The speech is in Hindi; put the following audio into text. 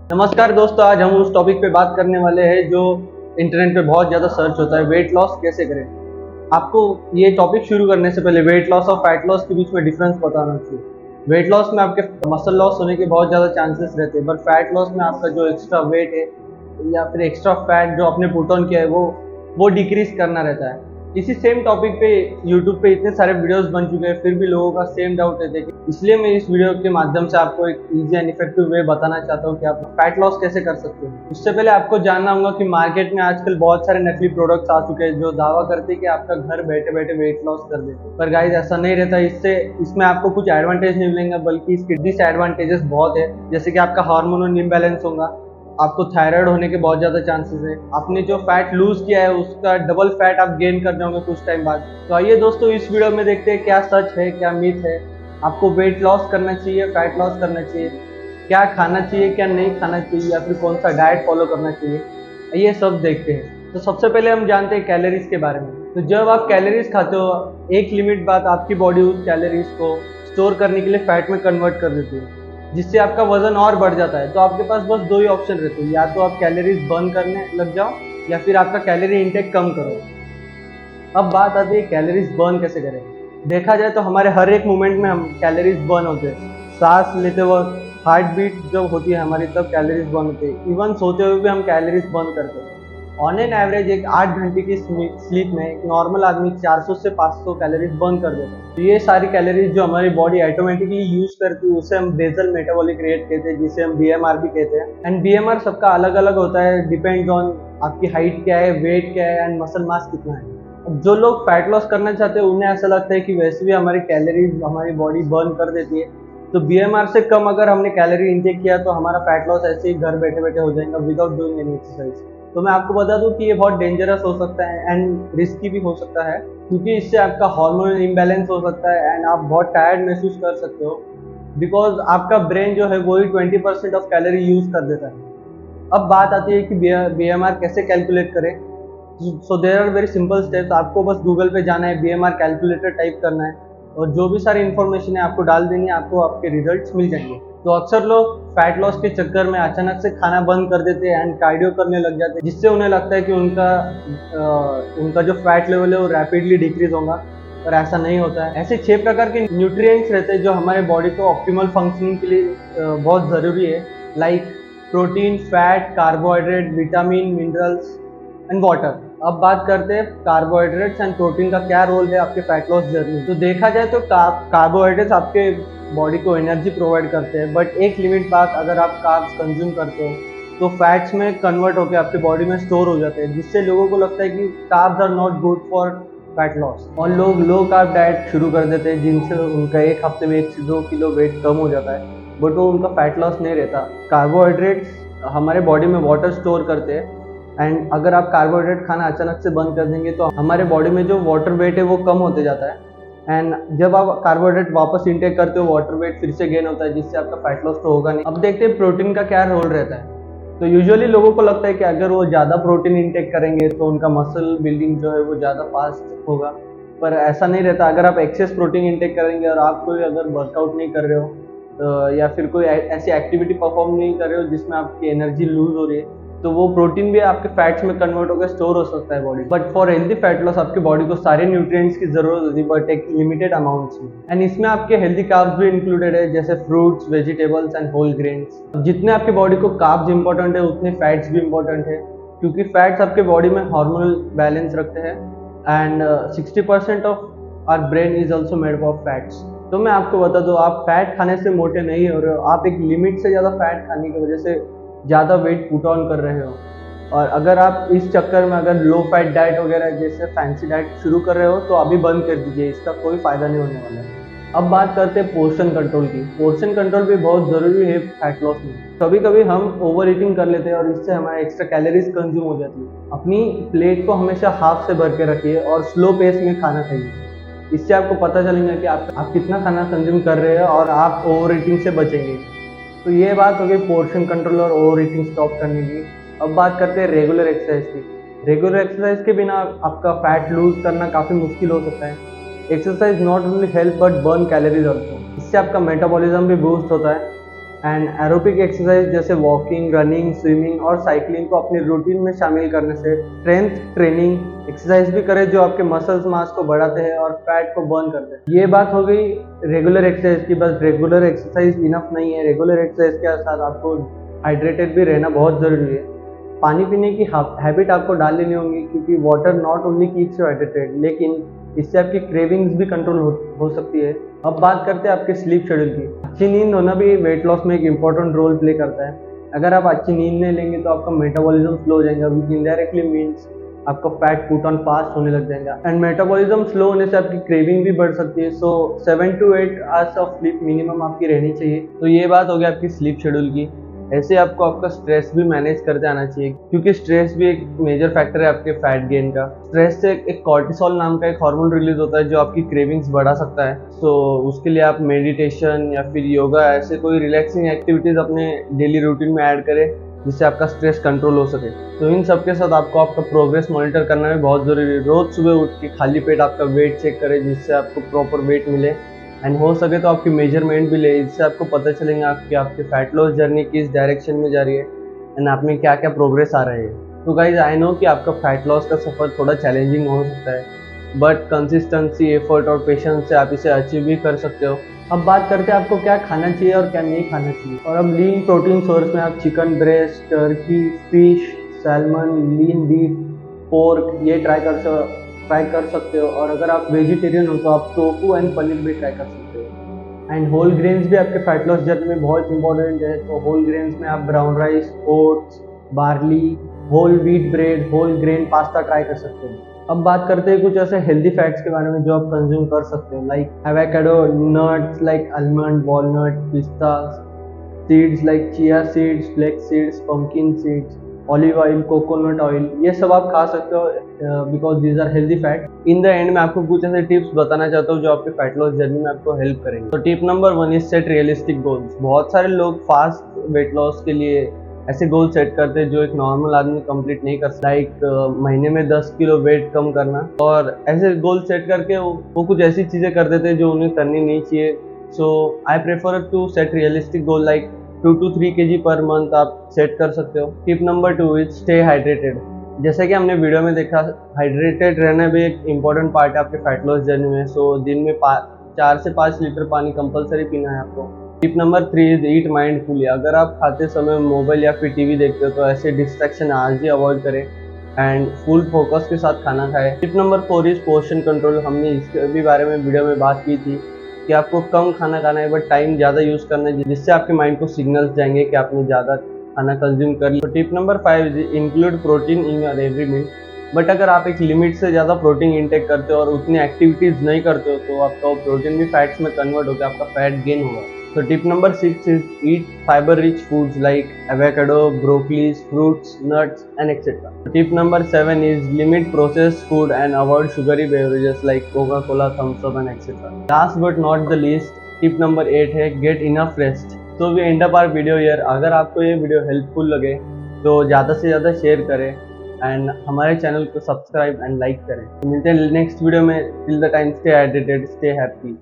नमस्कार दोस्तों, आज हम उस टॉपिक पे बात करने वाले हैं जो इंटरनेट पे बहुत ज़्यादा सर्च होता है, वेट लॉस कैसे करें। आपको ये टॉपिक शुरू करने से पहले वेट लॉस और फैट लॉस के बीच में डिफरेंस बताना चाहिए। वेट लॉस में आपके मसल लॉस होने के बहुत ज़्यादा चांसेस रहते हैं, बट फैट लॉस में आपका जो एक्स्ट्रा वेट है या फिर एक्स्ट्रा फैट जो आपने पुट ऑन किया है वो डिक्रीज करना रहता है। इसी सेम टॉपिक पे यूट्यूब पे इतने सारे वीडियोस बन चुके हैं, फिर भी लोगों का सेम डाउट है। देखिए, इसलिए मैं इस वीडियो के माध्यम से आपको एक इजी एंड इफेक्टिव वे बताना चाहता हूँ कि आप फैट लॉस कैसे कर सकते हो। उससे पहले आपको जानना होगा कि मार्केट में आजकल बहुत सारे नकली प्रोडक्ट्स आ चुके हैं जो दावा करते हैं कि आपका घर बैठे बैठे वेट लॉस कर देते हैं, पर गाइस ऐसा नहीं रहता। इसमें आपको कुछ एडवांटेज नहीं मिलेंगे, बल्कि इसके डिसएडवांटेजेस बहुत है। जैसे कि आपका हार्मोनल इम्बैलेंस होगा, आपको थायराइड होने के बहुत ज़्यादा चांसेस है, आपने जो फैट लूज किया है उसका डबल फैट आप गेन कर जाओगे कुछ टाइम बाद। तो आइए दोस्तों, इस वीडियो में देखते हैं क्या सच है क्या मिथ है। आपको वेट लॉस करना चाहिए, फैट लॉस करना चाहिए, क्या खाना चाहिए क्या नहीं खाना चाहिए, या फिर कौन सा डाइट फॉलो करना चाहिए, ये सब देखते हैं। तो सबसे पहले हम जानते हैं कैलोरीज के बारे में। तो जब आप कैलोरीज खाते हो, एक लिमिट बाद आपकी बॉडी उस कैलोरीज को स्टोर करने के लिए फैट में कन्वर्ट कर देती है, जिससे आपका वजन और बढ़ जाता है। तो आपके पास बस दो ही ऑप्शन रहते हैं, या तो आप कैलोरीज बर्न करने लग जाओ या फिर आपका कैलोरी इंटेक कम करो। अब बात आती है कैलोरीज बर्न कैसे करें। देखा जाए तो हमारे हर एक मोमेंट में हम कैलोरीज बर्न होते हैं। सांस लेते वक्त हार्ट बीट जब होती है हमारी, तब कैलोरीज बर्न होती है। इवन सोते हुए भी हम कैलोरीज बर्न करते हैं। ऑन एन एवरेज एक 8 घंटे की स्लीप में एक नॉर्मल आदमी 400 से 500 कैलोरीज बर्न कर देता है। तो ये सारी कैलोरीज जो हमारी बॉडी ऑटोमेटिकली यूज करती है, उसे हम बेसल मेटाबॉलिक रेट कहते हैं, जिसे हम बीएमआर भी कहते हैं। एंड बीएमआर सबका अलग अलग होता है, डिपेंड ऑन आपकी हाइट क्या है, वेट क्या है एंड मसल मास कितना है। अब जो लोग फैट लॉस करना चाहते हैं उन्हें ऐसा लगता है कि वैसे भी हमारी कैलोरीज हमारी बॉडी बर्न कर देती है, तो बीएमआर से कम अगर हमने कैलोरी इंटेक किया तो हमारा फैट लॉस ऐसे ही घर बैठे बैठे हो जाएगा विदाउट डूइंग एनी एक्सरसाइज। तो मैं आपको बता दूं कि ये बहुत डेंजरस हो सकता है एंड रिस्की भी हो सकता है, क्योंकि इससे आपका हार्मोनल इम्बैलेंस हो सकता है एंड आप बहुत टायर्ड महसूस कर सकते हो, बिकॉज आपका ब्रेन जो है वही 20% ऑफ कैलोरी यूज कर देता है। अब बात आती है कि बीएमआर कैसे कैलकुलेट करें। So there are very simple steps. आपको बस गूगल पे जाना है, बीएमआर कैलकुलेटर टाइप करना है और जो भी सारी इन्फॉर्मेशन है आपको डाल देनी है, आपको आपके रिजल्ट्स मिल जाएंगे। तो अक्सर लोग फैट लॉस के चक्कर में अचानक से खाना बंद कर देते हैं एंड कार्डियो करने लग जाते हैं, जिससे उन्हें लगता है कि उनका जो फैट लेवल है वो रैपिडली डिक्रीज होगा, पर ऐसा नहीं होता है। ऐसे 6 प्रकार के न्यूट्रिएंट्स रहते हैं जो हमारे बॉडी को ऑप्टिमल फंक्शनिंग के लिए बहुत ज़रूरी है, like protein, fat, carbohydrate, vitamin, minerals and water. अब बात करते हैं कार्बोहाइड्रेट्स एंड प्रोटीन का क्या रोल है आपके फैट लॉस जर्नी। तो देखा जाए तो कार्बोहाइड्रेट्स आपके बॉडी को एनर्जी प्रोवाइड करते हैं, बट एक लिमिट बाद अगर आप कार्ब्स कंज्यूम करते हो तो फैट्स में कन्वर्ट होकर आपके बॉडी में स्टोर हो जाते हैं, जिससे लोगों को लगता है कि carbs are not good for fat loss, और लोग लो कार्ब डाइट शुरू कर देते हैं, जिनसे उनका एक हफ्ते में 1 से 2 किलो वेट कम हो जाता है, बट वो उनका फैट लॉस नहीं रहता। कार्बोहाइड्रेट्स हमारे बॉडी में वाटर स्टोर करते हैं एंड अगर आप कार्बोहाइड्रेट खाना अचानक से बंद कर देंगे तो हमारे बॉडी में जो वाटर वेट है वो कम होते जाता है, एंड जब आप कार्बोहाइड्रेट वापस इंटेक करते हो वाटर वेट फिर से गेन होता है, जिससे आपका फैट लॉस तो होगा नहीं। अब देखते हैं प्रोटीन का क्या रोल रहता है। तो यूजुअली लोगों को लगता है कि अगर वो ज़्यादा प्रोटीन इंटेक करेंगे तो उनका मसल बिल्डिंग जो है वो ज़्यादा फास्ट होगा, पर ऐसा नहीं रहता। अगर आप एक्सेस प्रोटीन इंटेक करेंगे और आप कोई अगर वर्कआउट नहीं कर रहे हो या फिर कोई ऐसी एक्टिविटी परफॉर्म नहीं कर रहे हो जिसमें आपकी एनर्जी लूज हो रही है, तो वो प्रोटीन भी आपके फैट्स में कन्वर्ट होकर स्टोर हो सकता है body. But for healthy fat loss आपकी बॉडी को सारे न्यूट्रिएंट्स की जरूरत होती है, बट एक लिमिटेड अमाउंट्स में, एंड इसमें आपके हेल्दी कार्ब्स भी इंक्लूडेड है, जैसे fruits, vegetables and whole grains. जितने आपकी बॉडी को कार्ब्स इंपॉर्टेंट है उतने फैट्स भी इंपॉर्टेंट है, क्योंकि फैट्स आपके बॉडी में हार्मोनल बैलेंस रखते हैं and 60% of our brain is also made of fats. तो मैं आपको बता दूं, आप फैट खाने से मोटे नहीं हो रहे हो, आप एक लिमिट से ज़्यादा फैट खाने की वजह से ज़्यादा वेट पुट ऑन कर रहे हो। और अगर आप इस चक्कर में अगर लो फैट डाइट वगैरह जैसे फैंसी डाइट शुरू कर रहे हो तो अभी बंद कर दीजिए, इसका कोई फ़ायदा नहीं होने वाला है। अब बात करते हैं पोर्शन कंट्रोल की। पोर्शन कंट्रोल भी बहुत ज़रूरी है फैट लॉस में। कभी कभी हम ओवर ईटिंग कर लेते हैं और इससे हमारे एक्स्ट्रा कैलोरीज कंज्यूम हो जाती है। अपनी प्लेट को हमेशा हाफ से भर के रखिए और स्लो पेस में खाना खाइए। इससे आपको पता चलेगा कि आप कितना खाना कंज्यूम कर रहे हैं और आप ओवर ईटिंग से बचेंगे। तो ये बात हो गई पोर्शन कंट्रोल और ओवर ईटिंग स्टॉप करने की। अब बात करते हैं रेगुलर एक्सरसाइज की। रेगुलर एक्सरसाइज के बिना आपका फैट लूज करना काफ़ी मुश्किल हो सकता है। Exercise not only help but burn calories also. इससे आपका मेटाबॉलिज्म भी बूस्ट होता है एंड एरोबिक एक्सरसाइज जैसे वॉकिंग, रनिंग, स्विमिंग और साइकिलिंग को अपनी रूटीन में शामिल करने से स्ट्रेंथ ट्रेनिंग एक्सरसाइज भी करें जो आपके मसल्स मास को बढ़ाते हैं और फैट को बर्न करते हैं। ये बात हो गई रेगुलर एक्सरसाइज की। बस रेगुलर एक्सरसाइज इनफ नहीं है, रेगुलर एक्सरसाइज के साथ आपको हाइड्रेटेड भी रहना बहुत ज़रूरी है। पानी पीने की हैबिट आपको डाल लेनी होगी, क्योंकि water not only keeps you hydrated, लेकिन इससे आपकी क्रेविंग्स भी कंट्रोल हो सकती है। अब बात करते हैं आपके स्लीप शेड्यूल की। अच्छी नींद होना भी वेट लॉस में एक इंपॉर्टेंट रोल प्ले करता है। अगर आप अच्छी नींद नहीं लेंगे तो आपका मेटाबॉलिज्म स्लो हो जाएगा, विच इनडायरेक्टली मीन्स आपका फैट पुट ऑन फास्ट होने लग जाएगा। एंड मेटाबॉलिज्म स्लो होने से आपकी क्रेविंग भी बढ़ सकती है। सो 7 to 8 hours of sleep minimum आपकी रहनी चाहिए। तो ये बात हो गई आपकी स्लीप शेड्यूल की। ऐसे आपको आपका स्ट्रेस भी मैनेज करते आना चाहिए, क्योंकि स्ट्रेस भी एक मेजर फैक्टर है आपके फैट गेन का। स्ट्रेस से एक कॉर्टिसोल नाम का एक हार्मोन रिलीज होता है जो आपकी क्रेविंग्स बढ़ा सकता है। सो उसके लिए आप मेडिटेशन या फिर योगा, ऐसे कोई रिलैक्सिंग एक्टिविटीज अपने डेली रूटीन में ऐड करें जिससे आपका स्ट्रेस कंट्रोल हो सके। तो इन सब के साथ आपको आपका प्रोग्रेस मॉनिटर करना भी बहुत ज़रूरी है। रोज सुबह उठ के खाली पेट आपका वेट चेक करें जिससे आपको प्रॉपर वेट मिले, एंड हो सके तो आपकी मेजरमेंट भी ले, इससे आपको पता चलेगा कि आपकी फैट लॉस जर्नी किस डायरेक्शन में जा रही है एंड आप में क्या क्या प्रोग्रेस आ रहे हैं। तो गाइज आई नो कि आपका फैट लॉस का सफ़र थोड़ा चैलेंजिंग हो सकता है, बट कंसिस्टेंसी, एफर्ट और पेशेंस से आप इसे अचीव भी कर सकते हो। अब बात करते हैं आपको क्या खाना चाहिए और क्या नहीं खाना चाहिए। और अब लीन प्रोटीन सोर्स में आप chicken breast, turkey, fish, salmon, lean beef, pork ये ट्राई कर सकते हो। और अगर आप वेजिटेरियन हो तो आप टोफू एंड पनीर भी ट्राई कर सकते हो। एंड होल ग्रेन्स भी आपके फैट लॉस जर्नी में बहुत इंपॉर्टेंट है। तो होल ग्रेन्स में आप brown rice, oats, barley, whole wheat bread, whole grain pasta try कर सकते हो। अब बात करते हैं कुछ ऐसे हेल्दी फैट्स के बारे में जो आप कंज्यूम कर सकते हो, like avocado, nuts like almond, walnut, pista, seeds like chia seeds, flax seeds, pumpkin seeds, olive oil, coconut oil, ये सब आप खा सकते हो because these are healthy fat. In the end मैं आपको कुछ ऐसे टिप्स बताना चाहता हूँ जो आपके फैट लॉस जर्नी में आपको हेल्प करेंगे। तो tip number 1 is set realistic goals. बहुत सारे लोग फास्ट वेट लॉस के लिए ऐसे गोल सेट करते हैं जो एक नॉर्मल आदमी कंप्लीट नहीं कर सकता, लाइक महीने में 10 किलो वेट कम करना। और ऐसे गोल सेट करके वो कुछ ऐसी चीज़ें कर देते हैं जो उन्हें करनी नहीं चाहिए। So I prefer to set realistic goal like 2 to 3 kg पर मंथ आप सेट कर सकते हो। Tip number 2 is stay hydrated. जैसे कि हमने वीडियो में देखा, हाइड्रेटेड रहना भी एक इंपॉर्टेंट पार्ट है आपके फैट लॉस जर्नी में। सो दिन में 4 से 5 लीटर पानी कंपलसरी पीना है आपको। Tip number 3 is eat mindfully. अगर आप खाते समय मोबाइल या फिर टीवी देखते हो तो ऐसे डिस्ट्रैक्शन आज ही अवॉइड करें एंड फुल फोकस के साथ खाना खाएं। Tip number 4 is portion control. हमने इसके भी बारे में वीडियो में बात की थी कि आपको कम खाना खाना है बट टाइम ज़्यादा यूज़ करना है, जिससे आपके माइंड को सिग्नल्स जाएंगे कि आपने ज़्यादा खाना कंज्यूम कर लिया। तो tip number 5 is include protein in your every meal. But अगर आप एक लिमिट से ज़्यादा प्रोटीन इंटेक करते हो और उतनी एक्टिविटीज़ नहीं करते हो तो आपका प्रोटीन भी फैट्स में कन्वर्ट होकर आपका फैट गेन होगा। तो tip number 6 is eat fibre rich foods like avocado, broccolis, fruits, nuts and etc. Tip number 7 is limit processed food and avoid sugary beverages like Coca-Cola, Thumbs Up and etc. Last but not the least, tip number 8 है get enough rest. So we end up our video here. अगर आपको ये वीडियो हेल्पफुल लगे तो ज़्यादा से ज़्यादा शेयर करें एंड हमारे चैनल को सब्सक्राइब एंड लाइक करें। मिलते हैं नेक्स्ट वीडियो में। Till the time stay hydrated, stay happy.